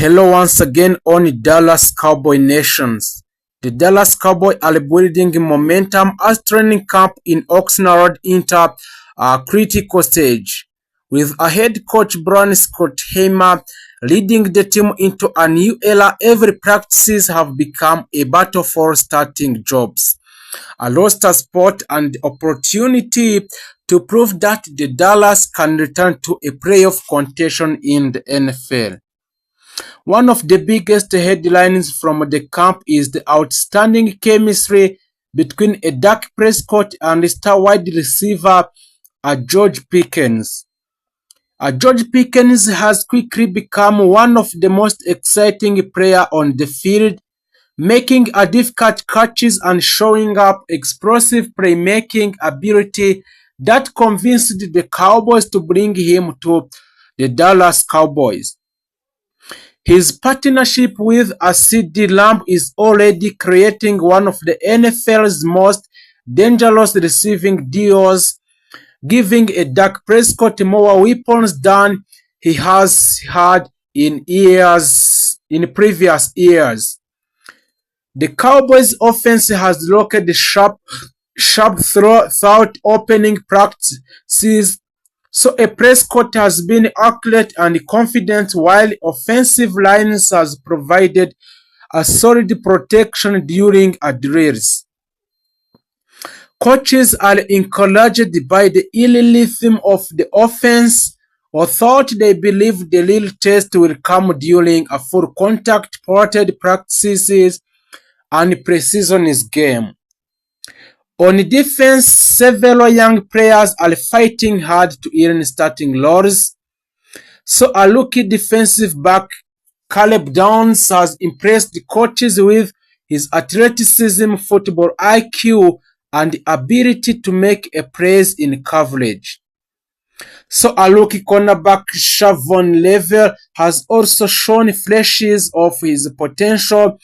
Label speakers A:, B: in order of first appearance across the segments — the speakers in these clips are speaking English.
A: Hello once again on Dallas Cowboy Nations. The Dallas Cowboys are building momentum as training camp in Oxnard enter a critical stage, with a head coach Brian Scott Heimer leading the team into a new era. Every practices have become a battle for starting jobs, a roster spot, and opportunity to prove that the Dallas can return to a playoff contention in the NFL. One of the biggest headlines from the camp is the outstanding chemistry between a Dak Prescott and star wide receiver George Pickens. George Pickens has quickly become one of the most exciting players on the field, making a difficult catches and showing up explosive playmaking ability that convinced the Cowboys to bring him to the Dallas Cowboys. His partnership with CeeDee Lamb is already creating one of the NFL's most dangerous receiving duos, giving a Dak Prescott more weapons than he has had in previous years. The Cowboys offense has locked the sharp throughout opening practices, so a Prescott has been accurate and confident, while offensive lines has provided a solid protection during drills. Coaches are encouraged by the early rhythm of the offense, although they believe the real test will come during a full contact ported practices and preseason game. On defense, several young players are fighting hard to earn starting roles. So a rookie defensive back, Caleb Downs, has impressed the coaches with his athleticism, football IQ, and the ability to make a plays in coverage. So a rookie cornerback, Shavon Level, has also shown flashes of his potential,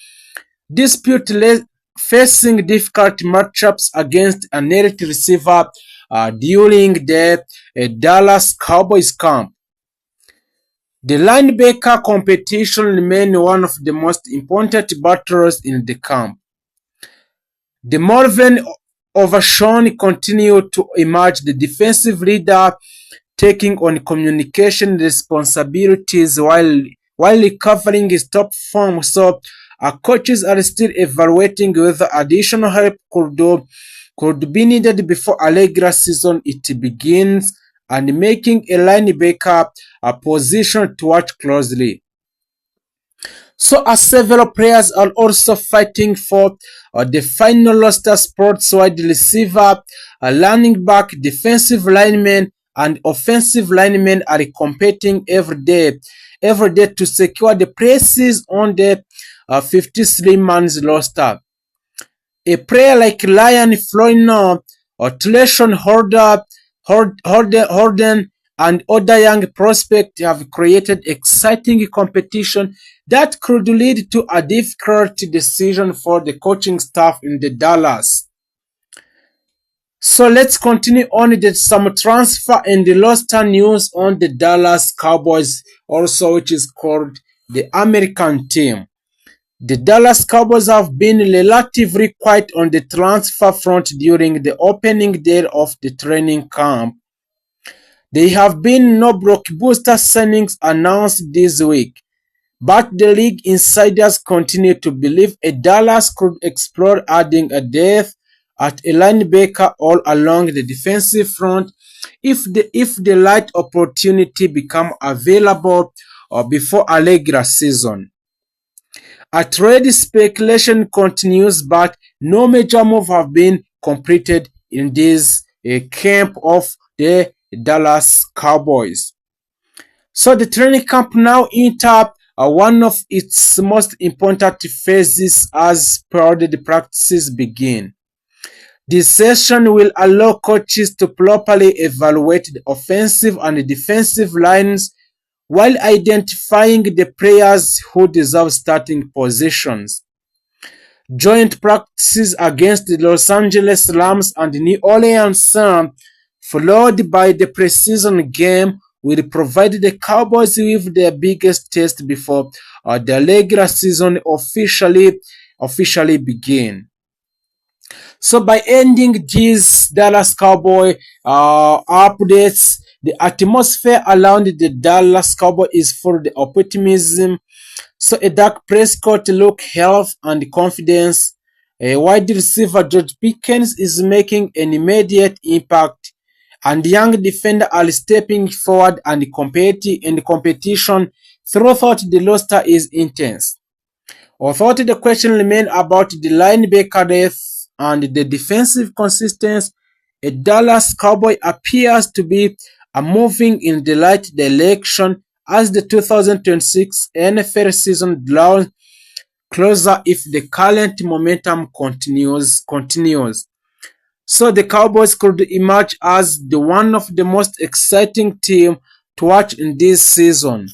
A: despite facing difficult matchups against an elite receiver during the Dallas Cowboys camp. The linebacker competition remains one of the most important battles in the camp. The Marvin Overshawn continued to emerge the defensive leader, taking on communication responsibilities while recovering his top form. So coaches are still evaluating whether additional help could be needed before a regular season begins, and making a linebacker a position to watch closely. So several players are also fighting for the final roster spots: wide receiver, running back, defensive lineman, and offensive linemen are competing every day to secure the places on the 53-man roster. A player like Ryan Flournoy or Treshon Holden, and other young prospects have created exciting competition that could lead to a difficult decision for the coaching staff in the Dallas. So let's continue on with some transfer and the roster news on the Dallas Cowboys, also which is called the American team. The Dallas Cowboys have been relatively quiet on the transfer front during the opening day of the training camp. There have been no blockbuster signings announced this week, but the league insiders continue to believe Dallas could explore adding a depth at a linebacker all along the defensive front if the right opportunity become available before a regular season. Trade speculation continues, but no major move have been completed in this camp of the Dallas Cowboys. So the training camp now enter one of its most important phases as per the practices begin. This session will allow coaches to properly evaluate the offensive and defensive lines while identifying the players who deserve starting positions. Joint practices against the Los Angeles Rams and New Orleans Saints, followed by the preseason game will provide the Cowboys with their biggest test before the regular season officially begin. So by ending these Dallas Cowboy updates, the atmosphere around the Dallas Cowboy is full of optimism. So a Dak Prescott look health and confidence. A wide receiver George Pickens is making an immediate impact, and young defender are stepping forward and competition throughout the roster is intense. Although the question remains about the linebacker depth and the defensive consistency, a Dallas Cowboy appears to be moving in the right direction as the 2026 NFL season draws closer if the current momentum continues. So the Cowboys could emerge as the one of the most exciting team to watch in this season.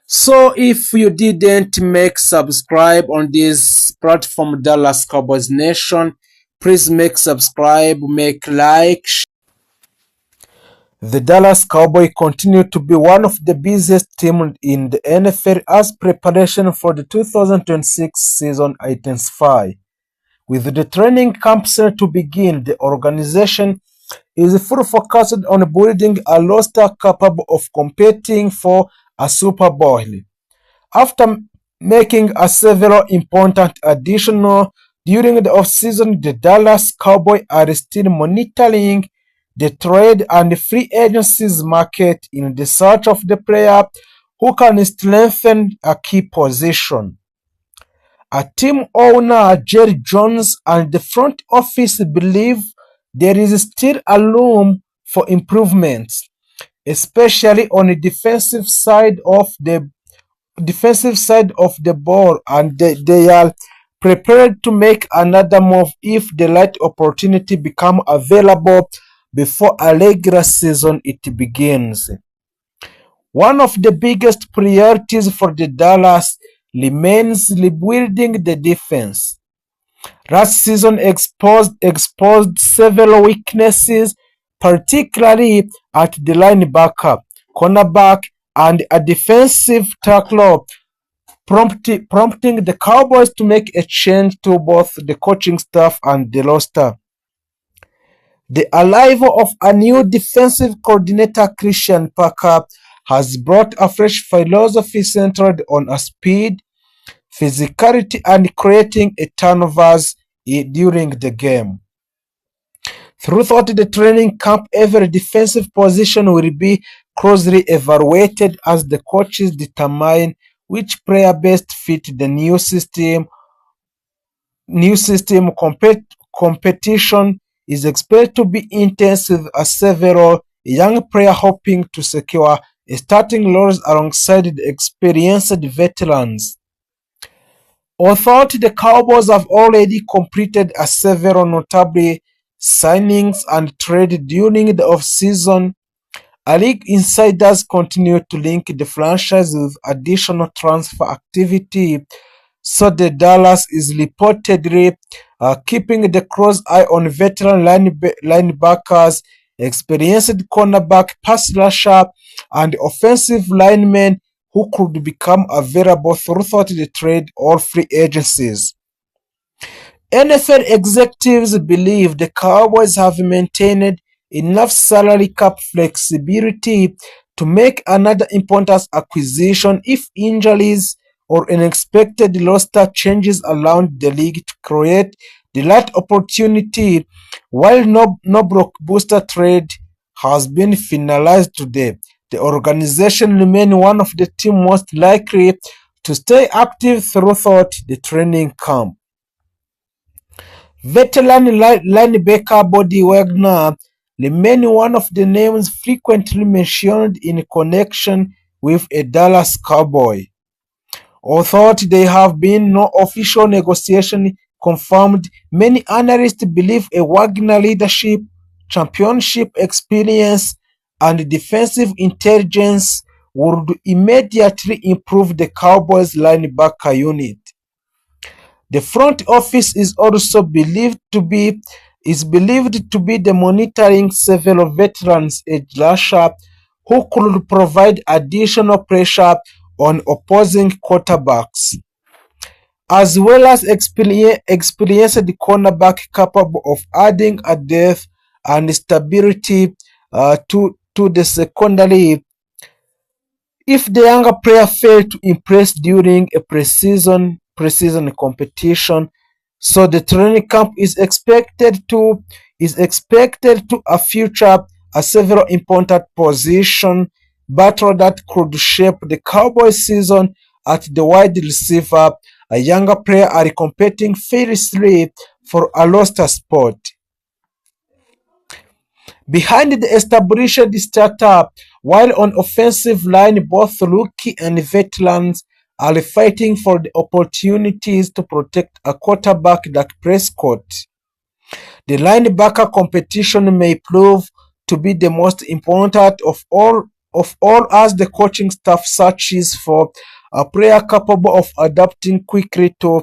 A: So if you didn't make subscribe on this platform Dallas Cowboys Nation, please make subscribe, make like. The Dallas Cowboys continue to be one of the busiest teams in the NFL as preparation for the 2026 season intensify. With the training camp set to begin, the organization is fully focused on building a roster capable of competing for a Super Bowl. After making a several important additions during the offseason, the Dallas Cowboys are still monitoring the trade and free agencies market in the search of the player who can strengthen a key position. A team owner, Jerry Jones, and the front office believe there is still a room for improvements, especially on the defensive side of the ball, and they are prepared to make another move if the right opportunity become available before a regular season it begins. One of the biggest priorities for the Dallas remains rebuilding the defense. Last season exposed several weaknesses, particularly at the linebacker, cornerback, and a defensive tackle, prompting the Cowboys to make a change to both the coaching staff and the roster. The arrival of a new defensive coordinator, Christian Parker, has brought a fresh philosophy centered on a speed, physicality, and creating a turnovers during the game. Throughout the training camp, every defensive position will be closely evaluated as the coaches determine which player best fit the new system. Competition is expected to be intense with several young players hoping to secure starting roles alongside the experienced veterans. Although the Cowboys have already completed several notable signings and trades during the offseason, league insiders continue to link the franchise with additional transfer activity. So the Dallas is reportedly keeping the close eye on veteran linebackers, experienced cornerback, pass rusher, and offensive linemen who could become available throughout the trade or free agencies. NFL executives believe the Cowboys have maintained enough salary cap flexibility to make another important acquisition if injuries or unexpected roster changes around the league to create the right opportunity. While no blockbuster trade has been finalized today, the organization remains one of the teams most likely to stay active throughout the training camp. Veteran linebacker Buddy Wagner remains one of the names frequently mentioned in connection with a Dallas Cowboy. Although there have been no official negotiation confirmed, many analysts believe a Wagner leadership, championship experience, and defensive intelligence would immediately improve the Cowboys linebacker unit. The front office is also believed to be the monitoring several veterans edge rusher who could provide additional pressure on opposing quarterbacks, as well as experienced cornerback capable of adding a depth and stability to the secondary. If the younger player failed to impress during a preseason competition, so the training camp is expected to a future a several important position battle that could shape the Cowboys season. At the wide receiver, a younger player are competing fiercely for a roster spot. Behind the established startup, while on offensive line both rookie and veterans are fighting for the opportunities to protect a quarterback that Prescott. The linebacker competition may prove to be the most important of all as the coaching staff searches for a player capable of adapting quickly to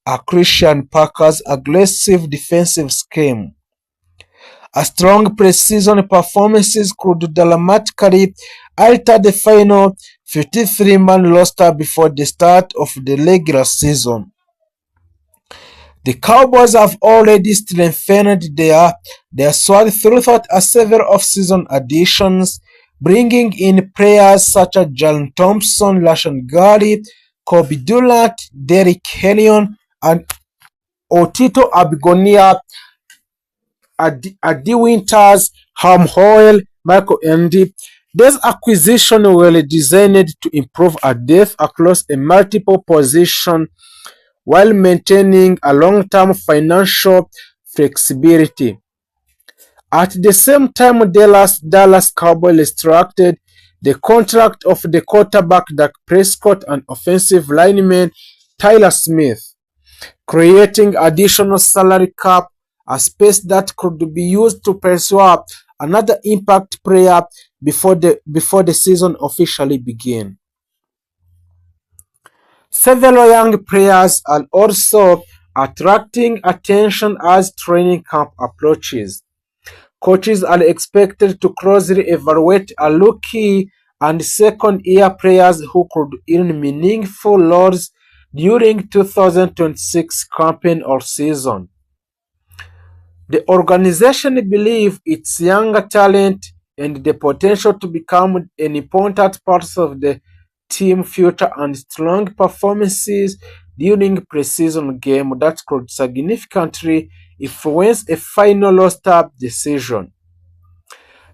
A: a Christian Parker's aggressive defensive scheme. A strong preseason performances could dramatically alter the final 53-man roster before the start of the regular season. The Cowboys have already strengthened their squad throughout a several off-season additions, bringing in players such as Jalen Thompson, Lashan Gary, Kobe Durant, Derrick Henry, and Otito Abigonia, Adi Winters, Ham Hoyle, Michael Andy. These acquisitions were designed to improve our depth across a multiple position while maintaining a long-term financial flexibility. At the same time, Dallas Cowboys restructured the contract of the quarterback Dak Prescott and offensive lineman Tyler Smith, creating additional salary cap, a space that could be used to pursue another impact player before the season officially begins. Several young players are also attracting attention as training camp approaches. Coaches are expected to closely evaluate a rookie and second-year players who could earn meaningful roles during 2026 campaign or season. The organization believes its younger talent and the potential to become an important part of the team future and strong performances during preseason game that could significantly influence a final roster decision.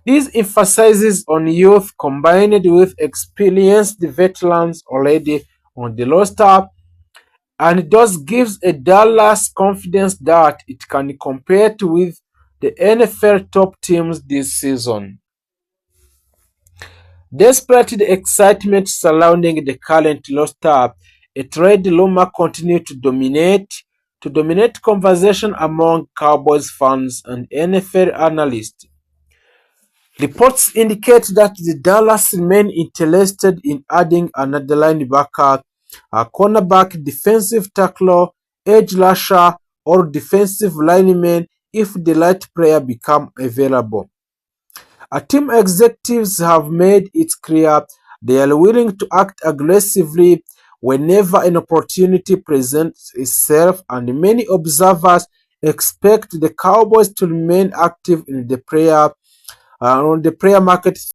A: This emphasizes on youth combined with experienced veterans already on the roster, and thus gives a Dallas confidence that it can compete with the NFL top teams this season. Despite the excitement surrounding the current roster, a trade rumor continues to dominate conversation among Cowboys fans and NFL analysts. Reports indicate that the Dallas remain interested in adding another linebacker, a cornerback, defensive tackle, edge rusher, or defensive lineman if the right player become available. Team executives have made it clear they are willing to act aggressively whenever an opportunity presents itself, and many observers expect the Cowboys to remain active in the player on the player market